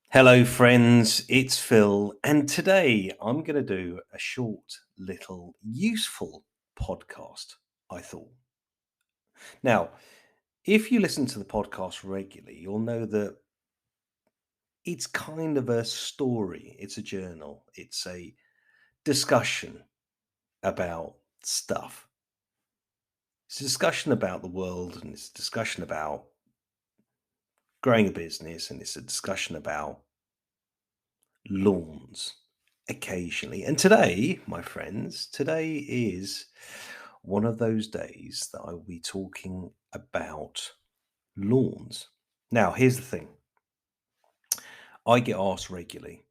Hello, friends, it's Phil, and today I'm going to do a short, little, useful podcast, I thought. Now, if you listen to the podcast regularly, you'll know that it's kind of a story, it's a journal, it's a discussion about stuff. It's a discussion about the world, and it's a discussion about growing a business, and it's a discussion about lawns occasionally. And today, my friends, today is one of those days that I will be talking about lawns. Now, here's the thing. I get asked regularly,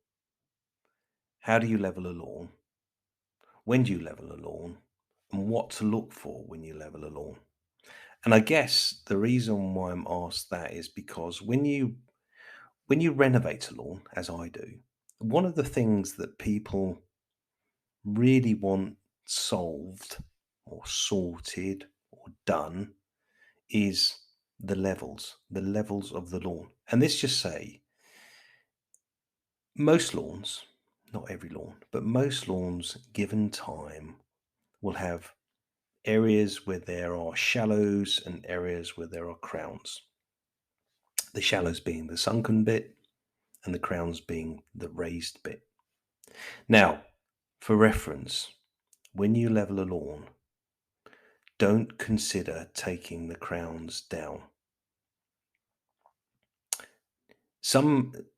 how do you level a lawn? When do you level a lawn? And what to look for when you level a lawn? And I guess the reason why I'm asked that is because when you renovate a lawn, as I do, one of the things that people really want solved or sorted or done is the levels of the lawn. And let's just say most lawns, not every lawn, but most lawns, given time, will have areas where there are shallows and areas where there are crowns. The shallows being the sunken bit and the crowns being the raised bit. Now, for reference, when you level a lawn, don't consider taking the crowns down.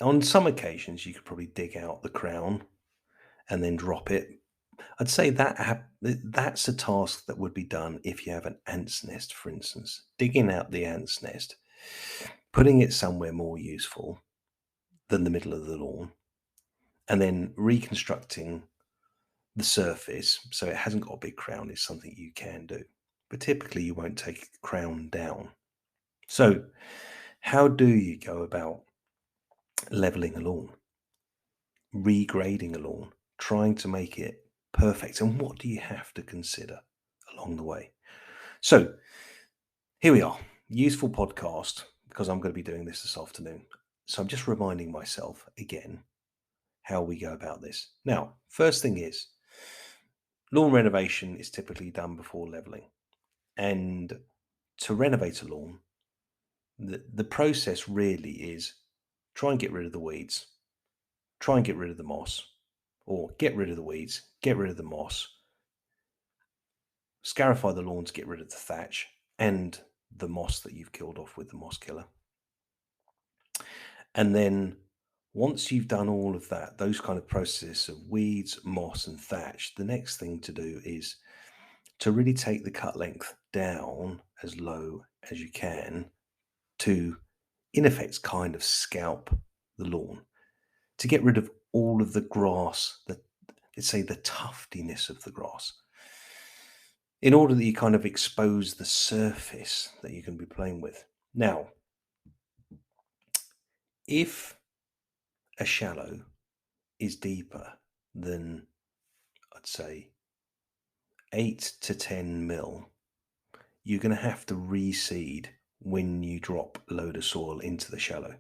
On some occasions, you could probably dig out the crown and then drop it. I'd say that's a task that would be done if you have an ant's nest, for instance. Digging out the ant's nest, putting it somewhere more useful than the middle of the lawn, and then reconstructing the surface so it hasn't got a big crown is something you can do. But typically, you won't take the crown down. So, how do you go about leveling a lawn, regrading a lawn, trying to make it perfect? And what do you have to consider along the way? So here we are, useful podcast, because I'm going to be doing this afternoon. So I'm just reminding myself again how we go about this. Now, first thing is, lawn renovation is typically done before leveling. And to renovate a lawn, the process really is try and get rid of the weeds, try and get rid of the moss, or get rid of the weeds, get rid of the moss, scarify the lawn to get rid of the thatch and the moss that you've killed off with the moss killer. And then once you've done all of that, those kind of processes of weeds, moss, and thatch, the next thing to do is to really take the cut length down as low as you can to, in effect, kind of scalp the lawn to get rid of all of the grass, let's say the tuftiness of the grass, in order that you kind of expose the surface that you can be playing with. Now, if a shallow is deeper than, I'd say, 8 to 10 mil, you're going to have to reseed when you drop a load of soil into the shallow.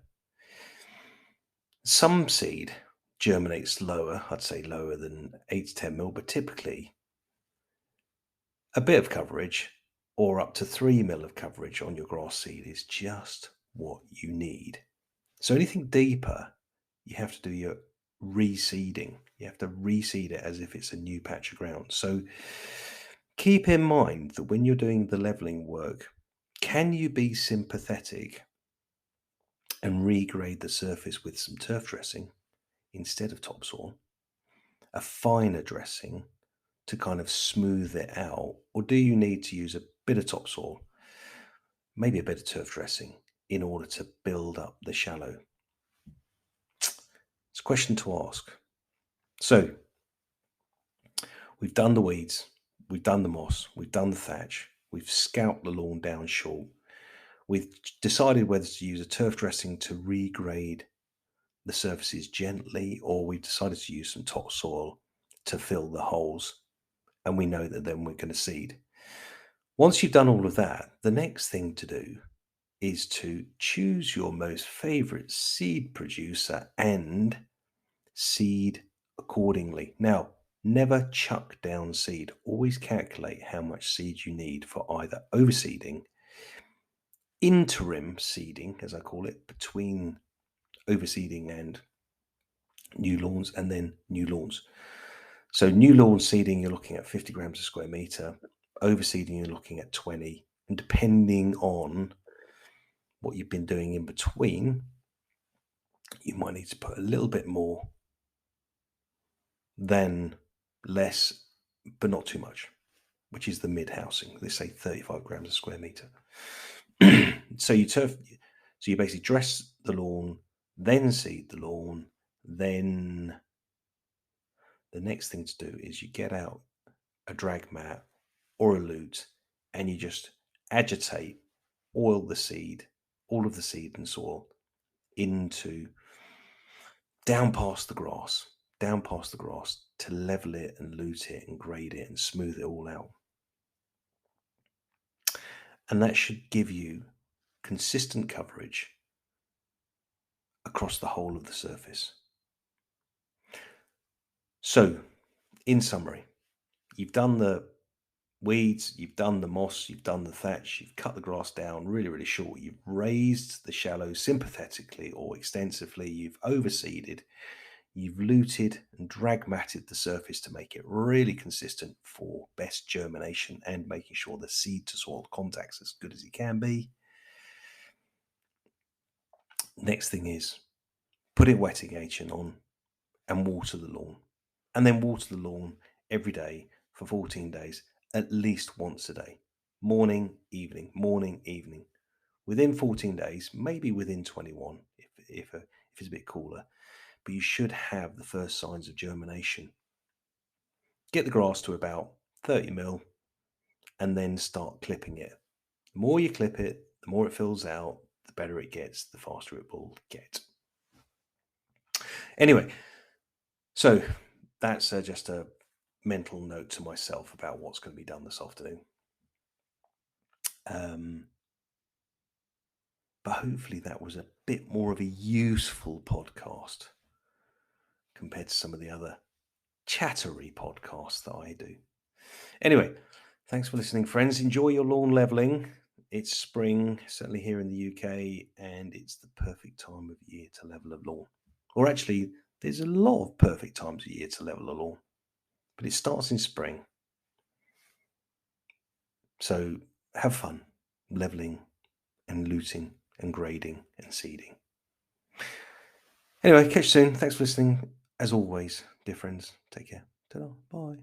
Some seed germinates lower, I'd say lower than 8 to 10 mil, but typically a bit of coverage or up to 3 mil of coverage on your grass seed is just what you need. So anything deeper, you have to do your reseeding. You have to reseed it as if it's a new patch of ground. So keep in mind that when you're doing the leveling work, can you be sympathetic and regrade the surface with some turf dressing instead of topsoil, a finer dressing to kind of smooth it out? Or do you need to use a bit of topsoil, maybe a bit of turf dressing in order to build up the shallow? It's a question to ask. So we've done the weeds, we've done the moss, we've done the thatch, we've scalped the lawn down short. We've decided whether to use a turf dressing to regrade the surfaces gently, or we've decided to use some topsoil to fill the holes and we know that then we're going to seed. Once you've done all of that, the next thing to do is to choose your most favorite seed producer and seed accordingly. Now, never chuck down seed. Always calculate how much seed you need for either overseeding, interim seeding, as I call it, between overseeding and new lawns, and then new lawns. So new lawn seeding, you're looking at 50 grams a square meter. Overseeding, you're looking at 20. And depending on what you've been doing in between, you might need to put a little bit more than less, but not too much, which is the mid housing. Let's say 35 grams a square meter. So you basically dress the lawn, then seed the lawn, then the next thing to do is you get out a drag mat or a lute and you just agitate all of the seed and soil into down past the grass to level it and lute it and grade it and smooth it all out. And that should give you consistent coverage across the whole of the surface. So, in summary, you've done the weeds, you've done the moss, you've done the thatch, you've cut the grass down really, really short, you've raised the shallows sympathetically or extensively, you've overseeded, you've luted and drag matted the surface to make it really consistent for best germination and making sure the seed to soil contact's as good as it can be. Next thing is put a wetting agent on and water the lawn, and then water the lawn every day for 14 days, at least once a day, morning, evening. Within 14 days, maybe within 21 if it's a bit cooler, but you should have the first signs of germination. Get the grass to about 30 mil and then start clipping it. The more you clip it, the more it fills out, the better it gets, the faster it will get. Anyway, so that's just a mental note to myself about what's going to be done this afternoon. But hopefully that was a bit more of a useful podcast compared to some of the other chattery podcasts that I do. Anyway, thanks for listening, friends. Enjoy your lawn leveling. It's spring, certainly here in the UK, and it's the perfect time of year to level a lawn. Or actually, there's a lot of perfect times of year to level a lawn, but it starts in spring. So have fun leveling and looting and grading and seeding. Anyway, catch you soon. Thanks for listening. As always, dear friends, take care. Ta-da. Bye.